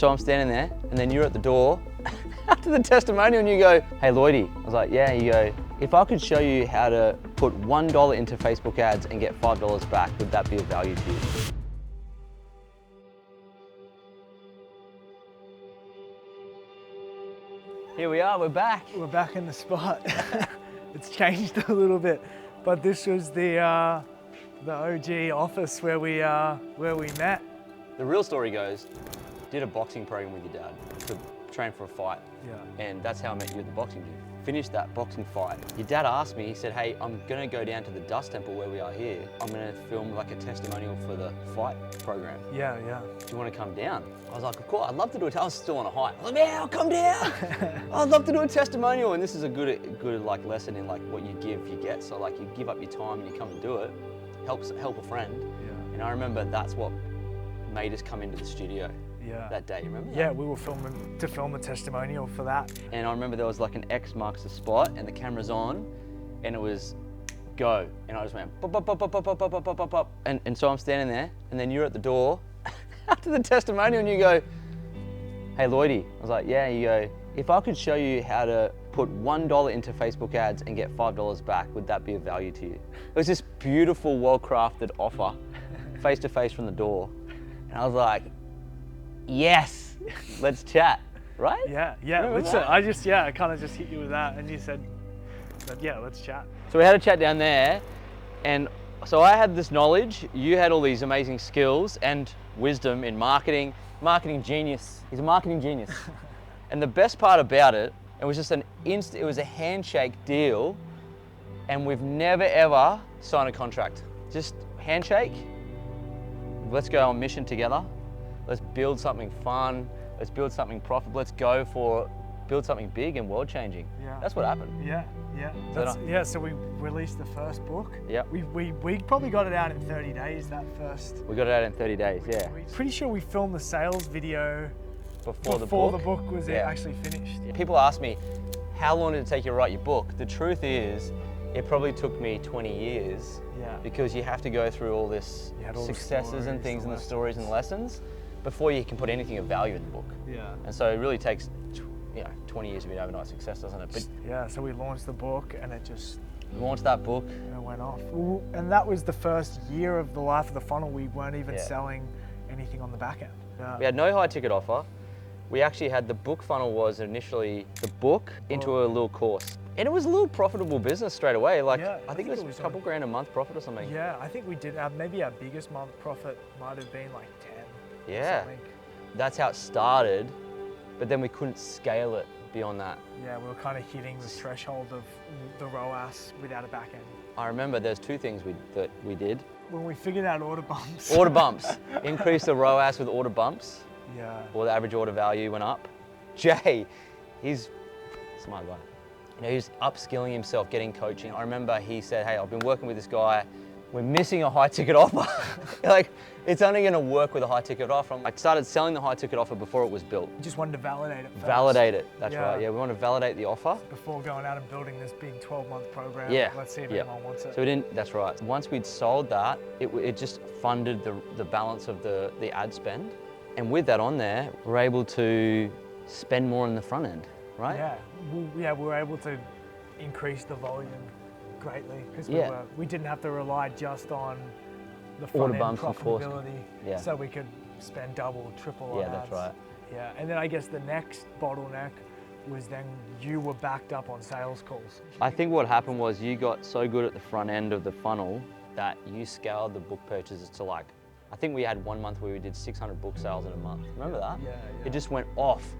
So I'm standing there, and then you're at the door after the testimonial, and you go, "Hey Lloydie." I was like, "Yeah." You go, "If I could show you how to put $1 into Facebook ads and get $5 back, would that be of value to you?" Here we are, we're back. We're back in the spot. It's changed a little bit, but this was the OG office where we met. The real story goes, did a boxing program with your dad to train for a fight. Yeah. And that's how I met you at the boxing gym. Finished that boxing fight. Your dad asked me, he said, "Hey, I'm gonna go down to the Dust Temple where we are here. I'm gonna film like a testimonial for the fight program. Yeah. Do you wanna come down?" I was like, "Of course, I'd love to do it." I was still on a high. I was like, "Yeah, I'll come down." I'd love to do a testimonial. And this is a good like lesson in like what you give, you get. So like you give up your time and you come and do it. Help a friend. Yeah. And I remember that's what made us come into the studio. Yeah. That day, you remember that? Yeah, we were filming to film a testimonial for that. And I remember there was like an X marks the spot and the camera's on and it was go. And I just went pop, pop, pop, pop, pop, pop, pop, pop, pop, pop. And so I'm standing there and then you're at the door after the testimonial and you go, "Hey Lloydie." I was like, "Yeah." You go, "If I could show you how to put $1 into Facebook ads and get $5 back, would that be of value to you?" It was this beautiful, well-crafted offer, face to face from the door. And I was like, "Yes, let's chat," right? Yeah. Remember that? I kind of just hit you with that, and you said, "Yeah, let's chat." So we had a chat down there, and so I had this knowledge, you had all these amazing skills and wisdom in marketing. Marketing genius. He's a marketing genius. And the best part about it, it was just it was a handshake deal, and we've never ever signed a contract. Just handshake. Let's go on mission together. Let's build something fun. Let's build something profitable. Let's build something big and world-changing. Yeah. That's what happened. Yeah. So we released the first book. Yeah. We probably got it out in 30 days. That first. We got it out in 30 days. Yeah. Pretty sure we filmed the sales video Before the book was Yeah. actually finished. People ask me, "How long did it take you to write your book?" The truth is, it probably took me 20 years. Yeah. Because you have to go through all this You had all the successes and stories, things the and the stories and lessons before you can put anything of value in the book. Yeah. And so it really takes 20 years of an overnight success, doesn't it? But Yeah. So we launched the book, and it just launched that book. went off. And that was the first year of the life of the funnel. We weren't even Yeah. selling anything on the back end. We had no high ticket offer. We actually had the book funnel was initially the book into a little course. And it was a little profitable business straight away. Like, Yeah, I think it was a couple grand a month profit or something. Yeah, I think we did. Maybe our biggest month profit might have been like 10. Yeah. Or something. That's how it started, but then we couldn't scale it beyond that. Yeah, we were kind of hitting the threshold of the ROAS without a back end. I remember there's two things that we did. When we figured out order bumps. Order bumps. Increase the ROAS with order bumps, Yeah. or the average order value went up. Jay, he's a smart guy. You know, he's upskilling himself, getting coaching. I remember he said, "Hey, I've been working with this guy. We're missing a high ticket offer." Like, it's only gonna work with a high ticket offer. I started selling the high ticket offer before it was built. We just wanted to validate it first. Validate it, that's Yeah. right. Yeah, we want to validate the offer. Before going out and building this big 12-month program. Yeah. Let's see if Yeah. anyone wants it. So we didn't, that's right. Once we'd sold that, it just funded the balance of the ad spend. And with that on there, we're able to spend more on the front end, right? Yeah. We were able to increase the volume greatly because Yeah. we didn't have to rely just on the Order front end bumps and force. profitability. Yeah. So we could spend double, triple on Yeah, ads. that's right. Yeah, and then I guess the next bottleneck was then you were backed up on sales calls. I think what happened was you got so good at the front end of the funnel that you scaled the book purchases to like, I think we had 1 month where we did 600 book sales in a month. Remember that? Yeah. It just went off.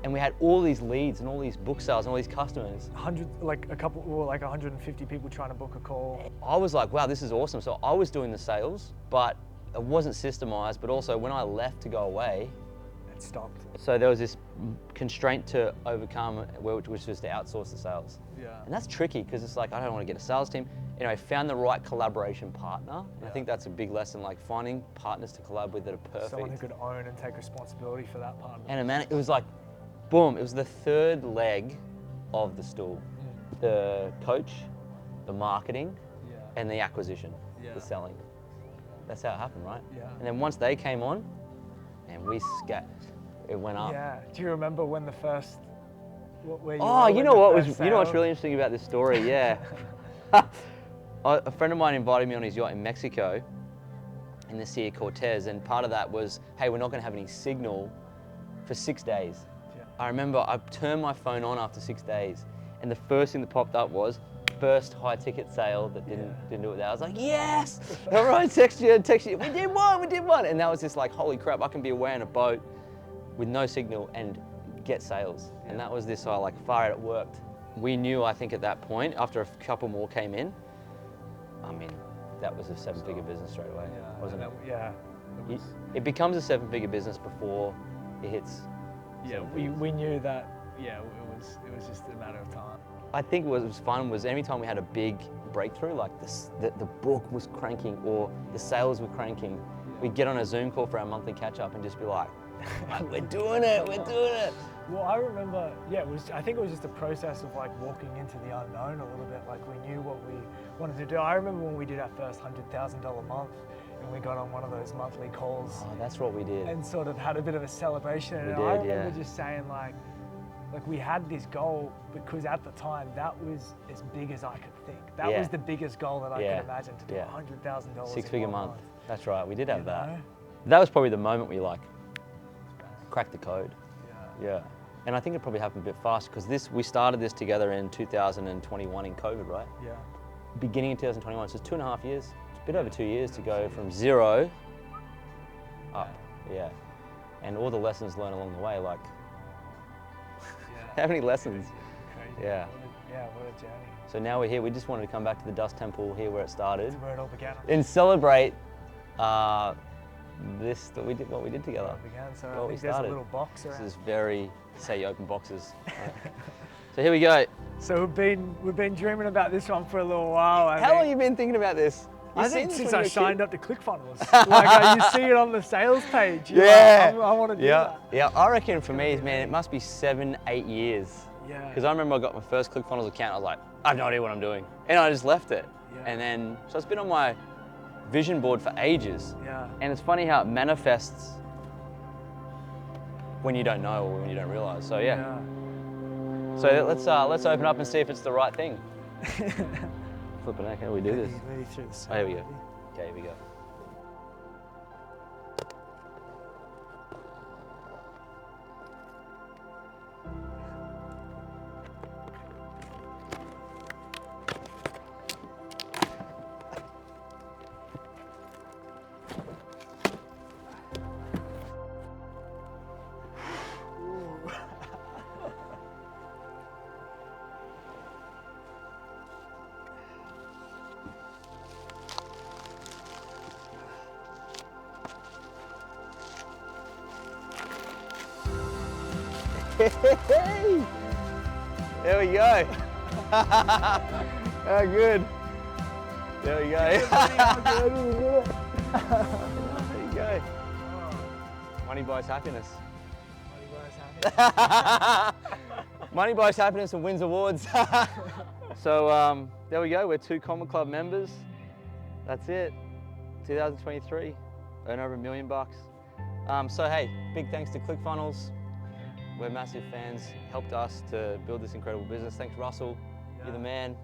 And we had all these leads and all these book sales and all these customers. 150 people trying to book a call. I was like, wow, this is awesome. So I was doing the sales, but it wasn't systemized. But also when I left to go away, It stopped. so there was this constraint to overcome, which was to outsource the sales. Yeah. And that's tricky because it's like, I don't want to get a sales team. You know, I found the right collaboration partner. And I think that's a big lesson, like finding partners to collab with that are perfect. Someone who could own and take responsibility for that partner. And man, it was like, boom, it was the third leg of the stool. The coach, the marketing, and the acquisition, the selling. That's how it happened, right? Yeah. And then once they came on, and we it went up. Yeah. Do you remember when the first? Where you Oh, were you when know the what first was, you know what's sale? really interesting about this story? Yeah. A friend of mine invited me on his yacht in Mexico in the Sea of Cortez, and part of that was, hey, we're not going to have any signal for 6 days. Yeah. I remember I turned my phone on after 6 days, and the first thing that popped up was first high ticket sale that didn't do it there. I was like, yes! Everyone text you, we did one! And that was just like, holy crap, I can be away on a boat with no signal and get sales. And that was this, like, far out, it worked. We knew, I think at that point, after a couple more came in, I mean, that was a 7-figure business straight away, wasn't it? Yeah. It becomes a 7-figure business before it hits. Yeah, we knew that. Yeah, it was just a matter of time. I think what was fun was every time we had a big breakthrough, like the book was cranking or the sales were cranking, we'd get on a Zoom call for our monthly catch up and just be like, we're doing it. Well, I remember, I think it was just a process of like walking into the unknown a little bit. Like we knew what we wanted to do. I remember when we did our first $100,000 month and we got on one of those monthly calls. Oh, that's what we did. And sort of had a bit of a celebration. We And did, I remember just saying like we had this goal because at the time that was as big as I could think. That was the biggest goal that I could imagine, to do $100,000. 6-figure month. That's right, we did have that. know? That was probably the moment we like cracked the code. Yeah. And I think it probably happened a bit faster because we started this together in 2021 in COVID, right? Yeah. Beginning in 2021, so it's 2.5 years. It's a bit over 2 years to go from 0 up. Yeah. And all the lessons learned along the way, like, how many lessons? Crazy. Yeah. What a journey. So now we're here. We just wanted to come back to the Dust Temple here where it started Where it all began. and celebrate what we did together. So What I we think there's a started. little box around. This is very, say you open boxes. Right. So here we go. So we've been dreaming about this one for a little while. How long have you been thinking about this? I You've think seen since this when I you were a signed kid? up to ClickFunnels. Like you see it on the sales page. You're Yeah. like, I want to do that. Yeah, I reckon for me, man, it must be 7-8 years. Yeah. Because I remember I got my first ClickFunnels account, I was like, I have no idea what I'm doing. And I just left it. Yeah. And then, so it's been on my vision board for ages. Yeah. And it's funny how it manifests when you don't know or when you don't realize. So yeah. So let's open up and see if it's the right thing. Flipping heck, how do we do this? Oh, here we go. Okay, here we go. Hey! There we go. How good. There we go. There you go. Money buys happiness. Money buys happiness and wins awards. So there we go. We're 2 Common Club members. That's it. 2023. Earn over $1 million. So hey, big thanks to ClickFunnels. We're massive fans, helped us to build this incredible business. Thanks, Russell, you're the man.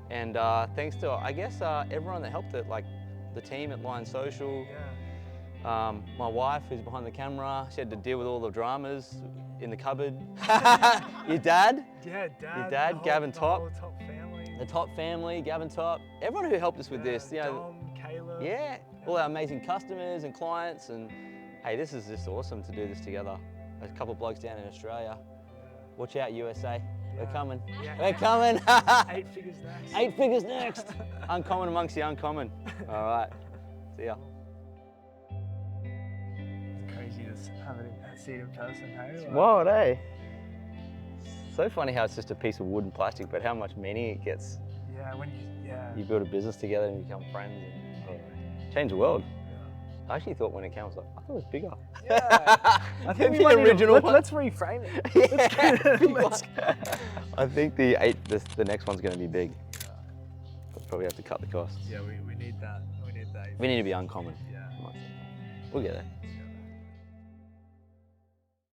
And thanks to, I guess, everyone that helped it, like the team at Line Social, my wife who's behind the camera, she had to deal with all the dramas in the cupboard. Your dad? Yeah, Dad. Your dad, Gavin Topp. The whole Topp family. The Topp family, Gavin Topp. Everyone who helped us with this. You know, Dom, Caleb. yeah, all our amazing customers and clients. And hey, this is just awesome to do this together. A couple of blokes down in Australia. Watch out, USA. We're coming. Yeah. We're coming. 8 figures next. 8 figures next. Uncommon amongst the uncommon. All right. See ya. It's crazy to have it see it in person, hey? Like, Wild, eh? So funny how it's just a piece of wood and plastic, but how much meaning it gets. Yeah, when You build a business together and become friends and change the world. I actually thought when it came, I was like, I thought it was bigger. Yeah. I think we The might original one. let's reframe it. Yeah. I think the next one's going to be big. We'll probably have to cut the costs. Yeah, we need that. We need that. We need to be uncommon. Yeah. We'll get there.